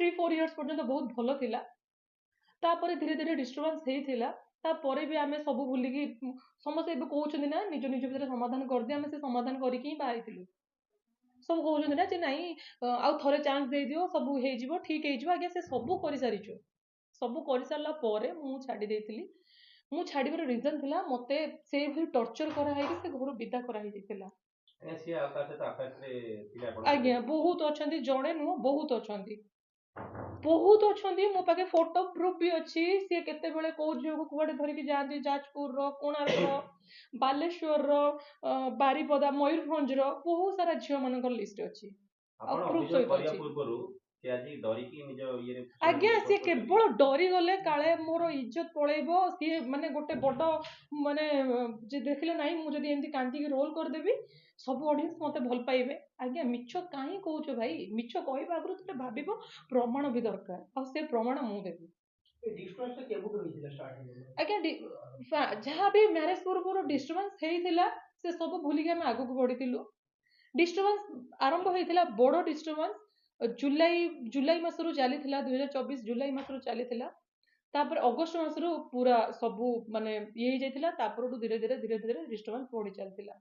3-4 years पर्यंत बहुत भल थिला तापर धीरे धीरे डिस्टर्बेंस हेइथिला तापर भी आमे सब भूलिकी समस्त एबे कहउछन्ती ना निज निज भितर समाधान कर दिया आमे से समाधान करिकी ही बाहाइथिलु सब कहउछन्ती ना जे नाही आउ थरे चांस दे दियो सब हेइजिवो ठीक हेइजिवो आगे से सब करि सारिछु सब करि सारला परे मु छाडी देइथिली मु छाडिबार रीजन थिला मते से भली टॉर्चर करा हेइकी से घर विदा करा हेइ दिथिला आज्ञा बहुत अछंती जणे नु बहुत अछंती मो पाखे फोटो प्रूफ भी अच्छी सी केते बेले को झियो को कुआडे धरिकी जाती जाजपुर रो कोणार्क रो बालेश्वर रो बारीपदा मयूरभंज रो बहुत सारा झियो मानकर लिस्ट अच्छी प्रूफ सहित आज्ञा सी केवल डरी गले काले मोर इज्जत पळेबो सी माने गोटे बड माने जे देखिले नाही मु जदी एंती कांदी के रोल कर देबी सब ऑडियंस मते भल पाइबे आज्ञा मिछ काहे कहउछो भाई मिछ कहबा आगरु तते भाबिबो प्रमाण भी दरकार आ से प्रमाण मु देबी आज्ञा जहाँ भी मैरिज पूर्व डिस्टर्बेंस हेइथिला से सब भूलिके हम आगु को बढ़िथिलु डिस्टर्बेंस आरंभ हेइथिला बड़ डिस्टर्बेंस जुलाई मासरू चलीथिला 2024 जुलाई मासरू चलीथिला तापर अगस्त मासरू पूरा सबू माने ये जाइथिला तापर धीरे धीरे डिस्टर्बेंस बढ़ी चलथिला